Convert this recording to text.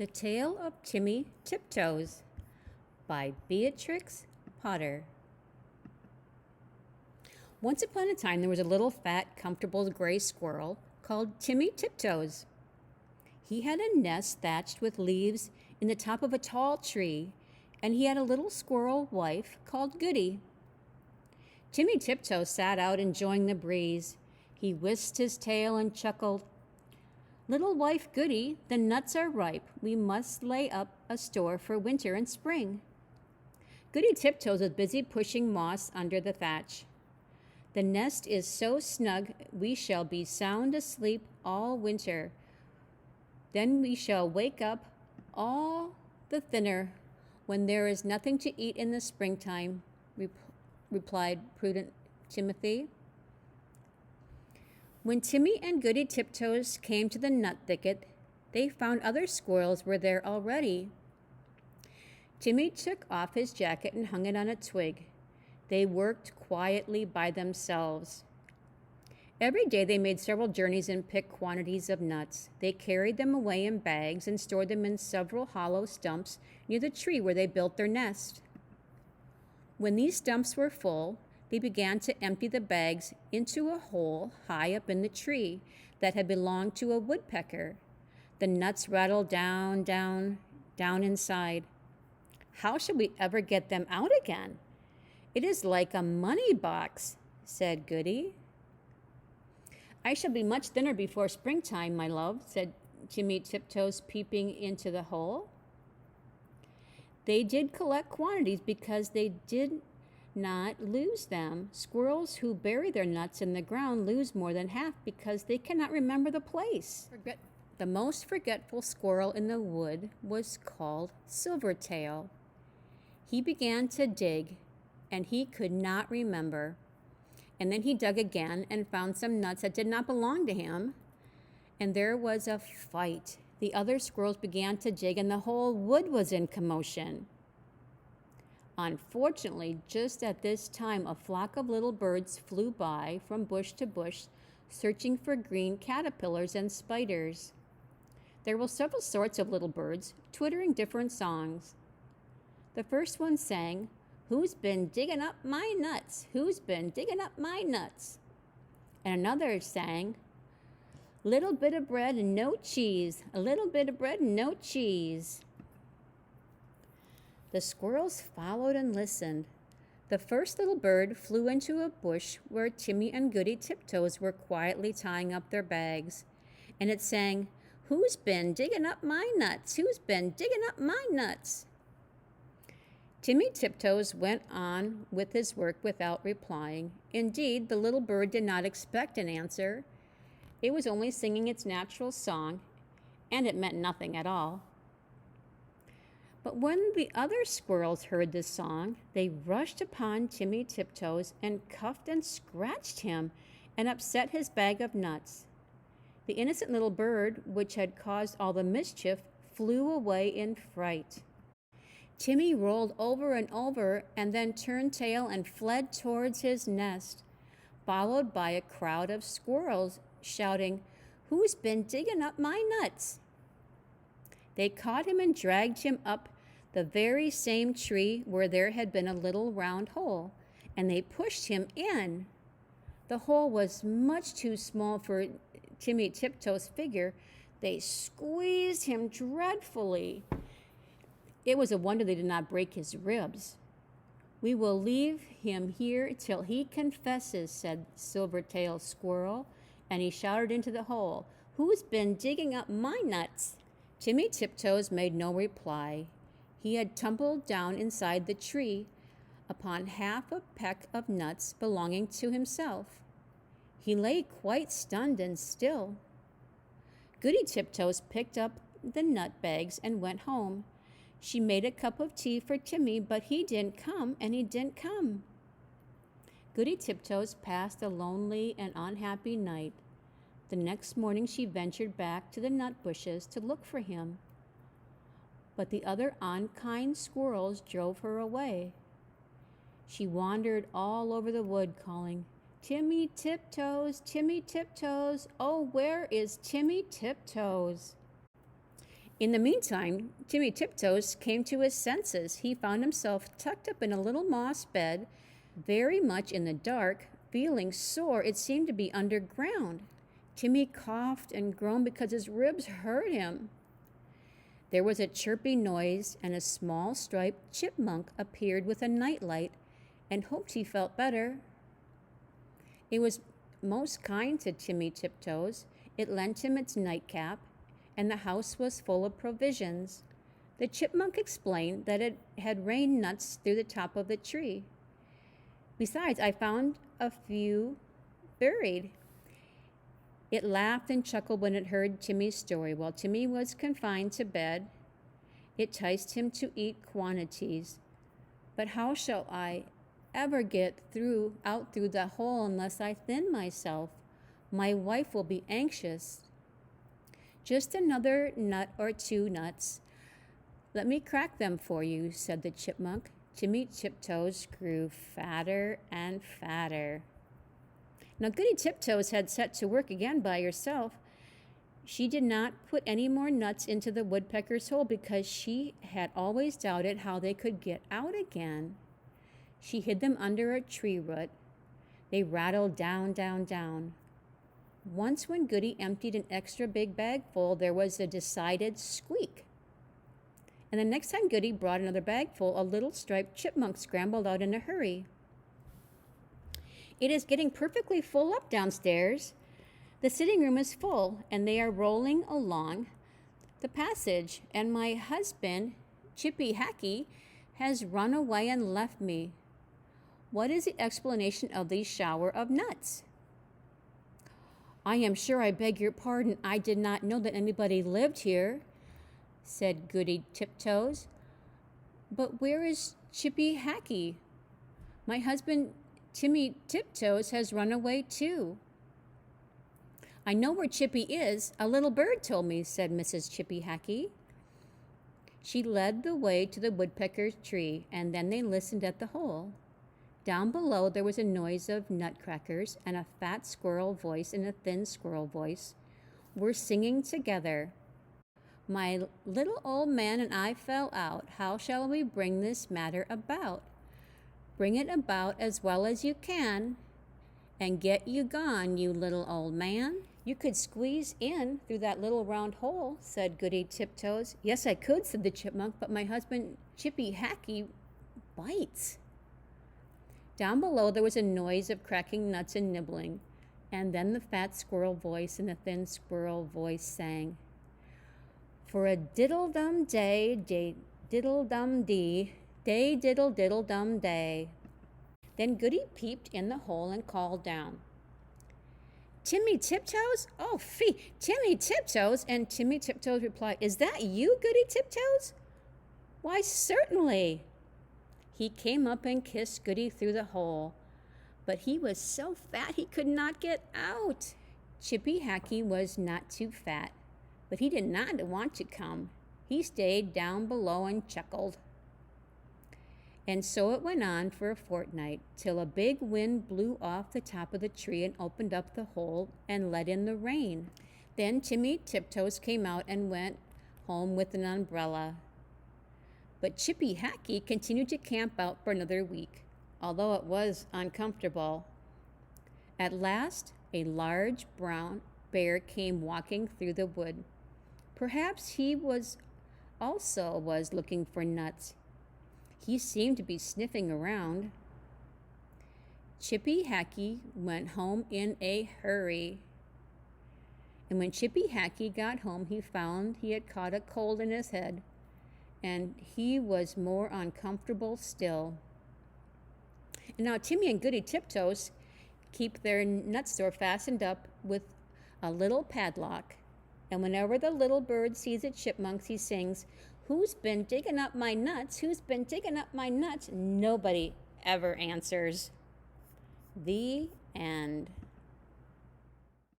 The Tale of Timmy Tiptoes by Beatrix Potter. Once upon a time, there was a little fat, comfortable gray squirrel called Timmy Tiptoes. He had a nest thatched with leaves in the top of a tall tree, and he had a little squirrel wife called Goody. Timmy Tiptoes sat out enjoying the breeze. He whisked his tail and chuckled, "Little wife Goody, the nuts are ripe. We must lay up a store for winter and spring." Goody Tiptoes was busy pushing moss under the thatch. "The nest is so snug we shall be sound asleep all winter. Then we shall wake up all the thinner when there is nothing to eat in the springtime," replied prudent Timothy. When Timmy and Goody Tiptoes came to the nut thicket, they found other squirrels were there already. Timmy took off his jacket and hung it on a twig. They worked quietly by themselves. Every day they made several journeys and picked quantities of nuts. They carried them away in bags and stored them in several hollow stumps near the tree where they built their nest. When these stumps were full, they began to empty the bags into a hole high up in the tree that had belonged to a woodpecker. The nuts rattled down, down, down inside. "How shall we ever get them out again? It is like a money box," said Goody. "I shall be much thinner before springtime, my love," said Timmy Tiptoes, peeping into the hole. They did collect quantities because they did not lose them. Squirrels who bury their nuts in the ground lose more than half because they cannot remember the place. The most forgetful squirrel in the wood was called Silvertail. He began to dig, and he could not remember. And then he dug again and found some nuts that did not belong to him. And there was a fight. The other squirrels began to dig, and the whole wood was in commotion. Unfortunately, just at this time, a flock of little birds flew by from bush to bush, searching for green caterpillars and spiders. There were several sorts of little birds, twittering different songs. The first one sang, "Who's been digging up my nuts? Who's been digging up my nuts?" And another sang, "Little bit of bread and no cheese, a little bit of bread and no cheese." The squirrels followed and listened. The first little bird flew into a bush where Timmy and Goody Tiptoes were quietly tying up their bags, and it sang, "Who's been digging up my nuts? Who's been digging up my nuts?" Timmy Tiptoes went on with his work without replying. Indeed, the little bird did not expect an answer. It was only singing its natural song, and it meant nothing at all. But when the other squirrels heard this song, they rushed upon Timmy Tiptoes and cuffed and scratched him and upset his bag of nuts. The innocent little bird, which had caused all the mischief, flew away in fright. Timmy rolled over and over and then turned tail and fled towards his nest, followed by a crowd of squirrels shouting, "Who's been digging up my nuts?" They caught him and dragged him up the very same tree where there had been a little round hole, and they pushed him in. The hole was much too small for Timmy Tiptoes' figure. They squeezed him dreadfully. It was a wonder they did not break his ribs. "We will leave him here till he confesses," said Silvertail Squirrel, and he shouted into the hole, "Who's been digging up my nuts?" Timmy Tiptoes made no reply. He had tumbled down inside the tree upon half a peck of nuts belonging to himself. He lay quite stunned and still. Goody Tiptoes picked up the nut bags and went home. She made a cup of tea for Timmy, but he didn't come, and he didn't come. Goody Tiptoes passed a lonely and unhappy night. The next morning she ventured back to the nut bushes to look for him. But the other unkind squirrels drove her away. She wandered all over the wood calling, "Timmy Tiptoes, Timmy Tiptoes, oh, where is Timmy Tiptoes?" In the meantime, Timmy Tiptoes came to his senses. He found himself tucked up in a little moss bed, very much in the dark, feeling sore. It seemed to be underground. Timmy coughed and groaned because his ribs hurt him. There was a chirpy noise, and a small striped chipmunk appeared with a nightlight and hoped he felt better. It was most kind to Timmy Tiptoes. It lent him its nightcap, and the house was full of provisions. The chipmunk explained that it had rained nuts through the top of the tree. Besides, I found a few buried. It laughed and chuckled when it heard Timmy's story. While Timmy was confined to bed, it enticed him to eat quantities. But how shall I ever get out through the hole unless I thin myself? My wife will be anxious. Just another nut or two nuts. Let me crack them for you, said the chipmunk. Timmy Tiptoes grew fatter and fatter. Now Goody Tiptoes had set to work again by herself. She did not put any more nuts into the woodpecker's hole because she had always doubted how they could get out again. She hid them under a tree root. They rattled down, down, down. Once when Goody emptied an extra big bag full, there was a decided squeak. And the next time Goody brought another bag full, a little striped chipmunk scrambled out in a hurry. It is getting perfectly full up downstairs. The sitting room is full, and they are rolling along the passage, and my husband, Chippy Hackey, has run away and left me. What is the explanation of the shower of nuts? I am sure I beg your pardon. I did not know that anybody lived here, said Goody Tiptoes. But where is Chippy Hackey? My husband, Timmy Tiptoes, has run away too. I know where Chippy is. A little bird told me, said Mrs. Chippy Hackey. She led the way to the woodpecker's tree, and then they listened at the hole. Down below there was a noise of nutcrackers, and a fat squirrel voice and a thin squirrel voice were singing together. My little old man and I fell out. How shall we bring this matter about? Bring it about as well as you can, and get you gone, you little old man. You could squeeze in through that little round hole, said Goody Tiptoes. Yes, I could, said the chipmunk, but my husband, Chippy Hackey, bites. Down below there was a noise of cracking nuts and nibbling, and then the fat squirrel voice and the thin squirrel voice sang, for a diddle-dum day, diddle-dum dee, day diddle-diddle-dum day. Then Goody peeped in the hole and called down, Timmy Tiptoes? Oh, fie, Timmy Tiptoes? And Timmy Tiptoes replied, Is that you, Goody Tiptoes? Why, certainly. He came up and kissed Goody through the hole, but he was so fat he could not get out. Chippy Hackey was not too fat, but he did not want to come. He stayed down below and chuckled. And so it went on for a fortnight, till a big wind blew off the top of the tree and opened up the hole and let in the rain. Then Timmy Tiptoes came out and went home with an umbrella. But Chippy Hackey continued to camp out for another week, although it was uncomfortable. At last, a large brown bear came walking through the wood. Perhaps he was looking for nuts. He seemed to be sniffing around. Chippy Hackey went home in a hurry. And when Chippy Hackey got home, he found he had caught a cold in his head, and he was more uncomfortable still. And now Timmy and Goody Tiptoes keep their nut store fastened up with a little padlock. And whenever the little bird sees a chipmunk, he sings, Who's been digging up my nuts? Who's been digging up my nuts? Nobody ever answers. The end.